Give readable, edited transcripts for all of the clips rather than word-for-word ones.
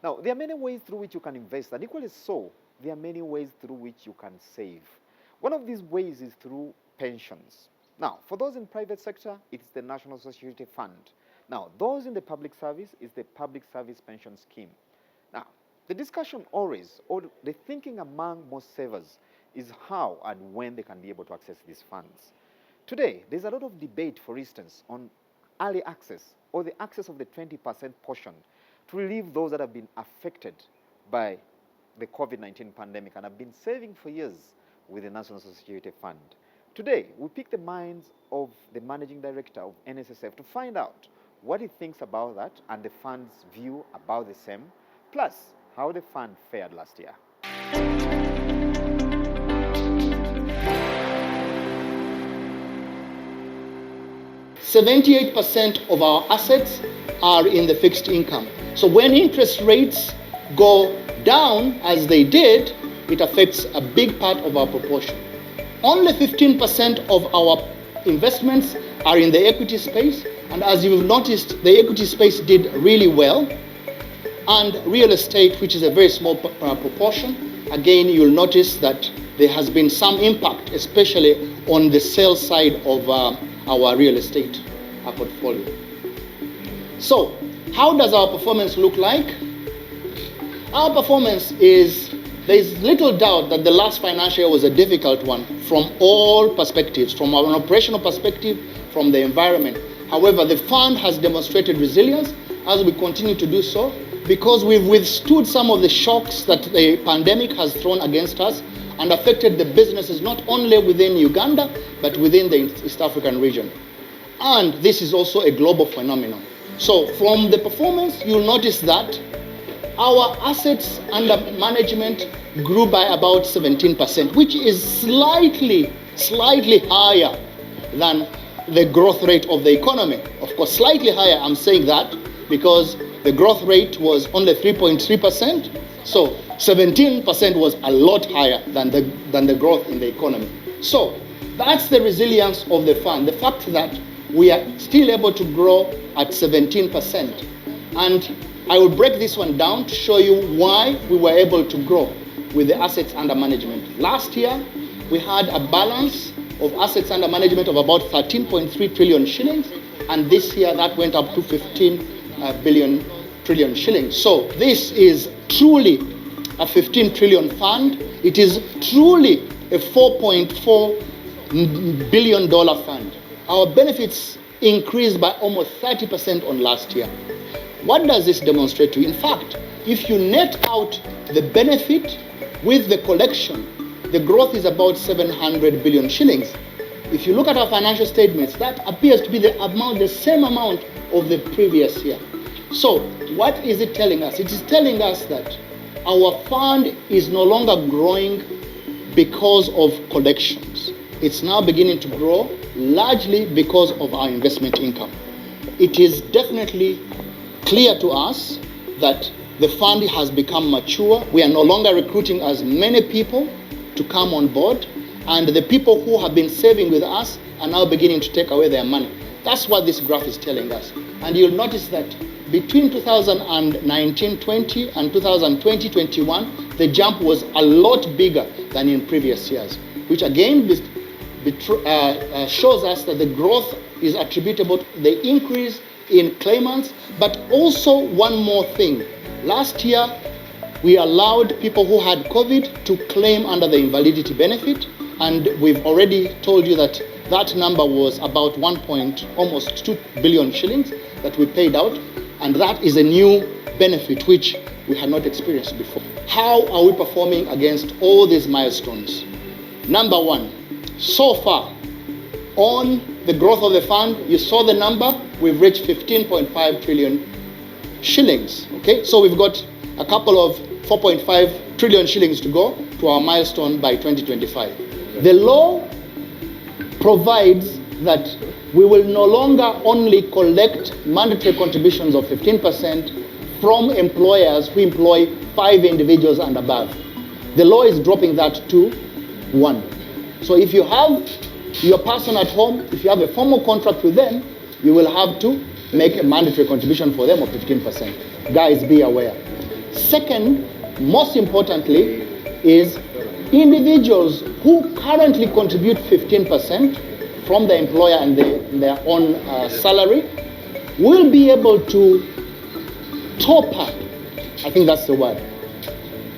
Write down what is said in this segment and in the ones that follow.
Now, there are many ways through which you can invest, and equally so, there are many ways through which you can save. One of these ways is through pensions. Now, for those in private sector, it's the National Social Security Fund. Now, those in the public service is the Public Service Pension Scheme. Now, the discussion always, or the thinking among most savers, is how and when they can be able to access these funds. Today, there's a lot of debate, for instance, on early access or the access of the 20% portion to relieve those that have been affected by the COVID-19 pandemic and have been saving for years with the National Social Security Fund. Today, we pick the minds of the managing director of NSSF to find out what he thinks about that and the fund's view about the same, plus how the fund fared last year. 78% of our assets are in the fixed income. So when interest rates go down, as they did, it affects a big part of our proportion. Only 15% of our investments are in the equity space, and as you've noticed, the equity space did really well. And real estate, which is a very small proportion, again, you'll notice that there has been some impact, especially on the sales side of our real estate portfolio. So, how does our performance look like? Our performance is, there's little doubt that the last financial year was a difficult one from all perspectives, from an operational perspective, from the environment. However, the fund has demonstrated resilience as we continue to do so, because we've withstood some of the shocks that the pandemic has thrown against us and affected the businesses not only within Uganda, but within the East African region. And this is also a global phenomenon. So from the performance, you'll notice that our assets under management grew by about 17%, which is slightly higher than the growth rate of the economy. Of course, slightly higher, I'm saying that because the growth rate was only 3.3%. So 17% was a lot higher than the growth in the economy. So that's the resilience of the fund, the fact that we are still able to grow at 17%. And I will break this one down to show you why we were able to grow with the assets under management. Last year, we had a balance of assets under management of about 13.3 trillion shillings, and this year that went up to 15 trillion shillings. So this is truly a 15 trillion fund. It is truly a $4.4 billion fund. Our benefits increased by almost 30% on last year. What does this demonstrate to you? In fact, if you net out the benefit with the collection, the growth is about 700 billion shillings. If you look at our financial statements, that appears to be the same amount of the previous year. So what is it telling us? It is telling us that our fund is no longer growing because of collections. It's now beginning to grow largely because of our investment income. It is definitely clear to us that the fund has become mature. We are no longer recruiting as many people to come on board, and the people who have been saving with us are now beginning to take away their money. That's what this graph is telling us. And you'll notice that between 2019-20 and 2020-21, the jump was a lot bigger than in previous years, which again shows us that the growth is attributable to the increase in claimants, but also one more thing. Last year, we allowed people who had COVID to claim under the invalidity benefit, and we've already told you that that number was about almost 2 billion shillings that we paid out, and that is a new benefit which we had not experienced before. How are we performing against all these milestones? Number one, so far on the growth of the fund, you saw the number, we've reached 15.5 trillion shillings. Okay, so we've got a couple of 4.5 trillion shillings to go to our milestone by 2025. The law provides that we will no longer only collect mandatory contributions of 15% from employers who employ 5 individuals and above. The law is dropping that to 1. So if you have your person at home, if you have a formal contract with them, you will have to make a mandatory contribution for them of 15%. Guys, be aware. Second, most importantly, is individuals who currently contribute 15% from the employer and their own salary will be able to top up, I think that's the word,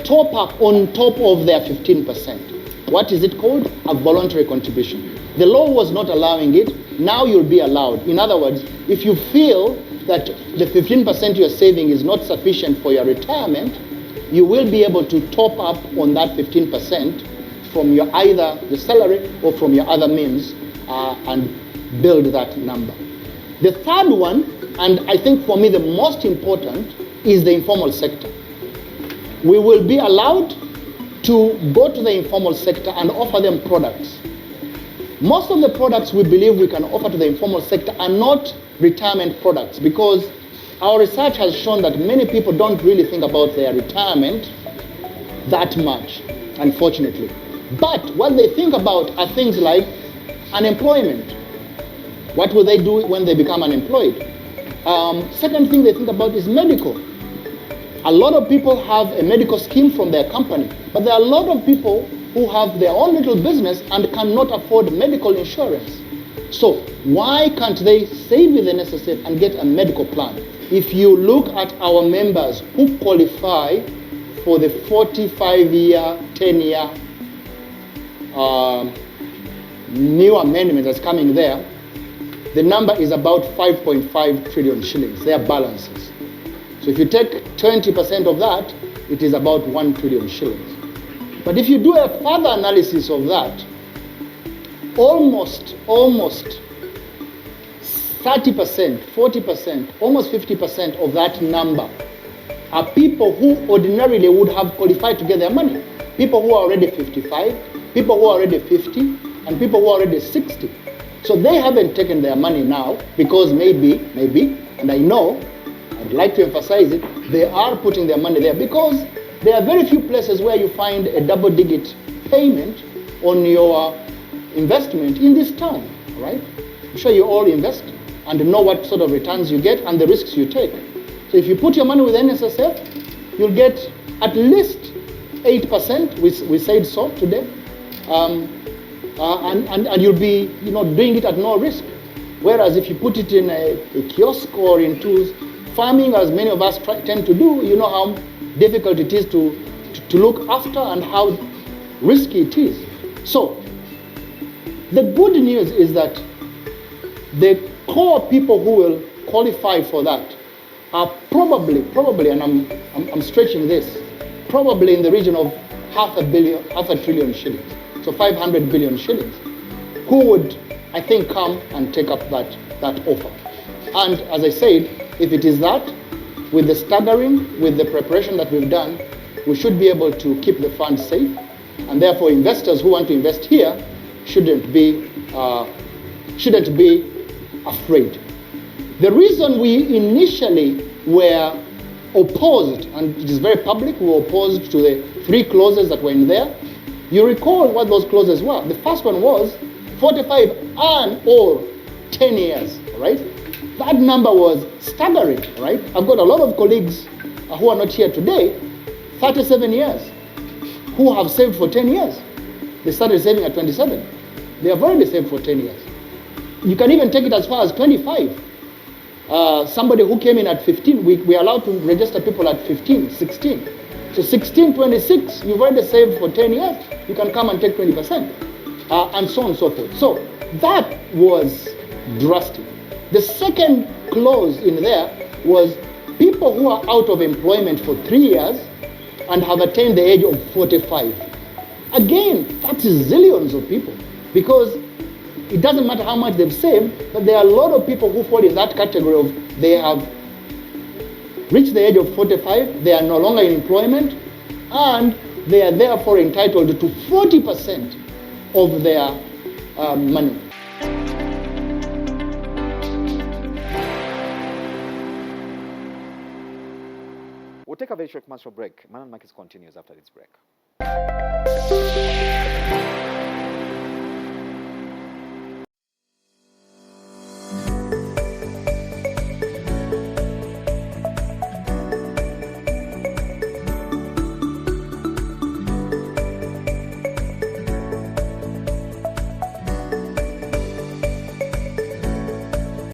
top up on top of their 15%. What is it called? A voluntary contribution. The law was not allowing it. Now you'll be allowed. In other words, if you feel that the 15% you're saving is not sufficient for your retirement, you will be able to top up on that 15% from your either the salary or from your other means and build that number. The third one, and I think for me the most important, is the informal sector. We will be allowed to go to the informal sector and offer them products. Most of the products we believe we can offer to the informal sector are not retirement products, because our research has shown that many people don't really think about their retirement that much, unfortunately. But what they think about are things like unemployment. What will they do when they become unemployed? Second thing they think about is medical. A lot of people have a medical scheme from their company, but there are a lot of people who have their own little business and cannot afford medical insurance. So why can't they save with the NSSF and get a medical plan? If you look at our members who qualify for the 45-year, 10-year new amendment that's coming there, the number is about 5.5 trillion shillings, their balances. So if you take 20% of that, it is about 1 trillion shillings. But if you do a further analysis of that, almost 30%, 40%, almost 50% of that number are people who ordinarily would have qualified to get their money. People who are already 55, people who are already 50, and people who are already 60. So they haven't taken their money now because maybe, and I know, I'd like to emphasize it, they are putting their money there because there are very few places where you find a double-digit payment on your investment in this town, right? I'm sure you all invest and know what sort of returns you get and the risks you take. So if you put your money with NSSF, you'll get at least 8%, we said so today, and you'll be doing it at no risk. Whereas if you put it in a kiosk or into farming, as many of us tend to do, you know how difficult it is to look after and how risky it is. So the good news is that the core people who will qualify for that are probably, and I'm stretching this, probably in the region of half a trillion shillings, so 500 billion shillings, who would, I think, come and take up that offer. And as I said, if it is that, with the staggering, with the preparation that we've done, we should be able to keep the funds safe, and therefore investors who want to invest here shouldn't be afraid. The reason we initially were opposed, and it is very public, we were opposed to the 3 clauses that were in there. You recall what those clauses were. The first one was 45 and or 10 years, right? That number was staggering, right? I've got a lot of colleagues who are not here today, 37 years, who have saved for 10 years. They started saving at 27. They have already saved for 10 years. You can even take it as far as 25. Somebody who came in at 15, we are allowed to register people at 15, 16. So 16, 26, you've already saved for 10 years. You can come and take 20%, and so on and so forth. So that was drastic. The second clause in there was people who are out of employment for 3 years and have attained the age of 45. Again, that is zillions of people, because it doesn't matter how much they've saved, but there are a lot of people who fall in that category of they have reached the age of 45, they are no longer in employment, and they are therefore entitled to 40% of their money. We'll take a very short commercial break. Man and Markets continues after this break.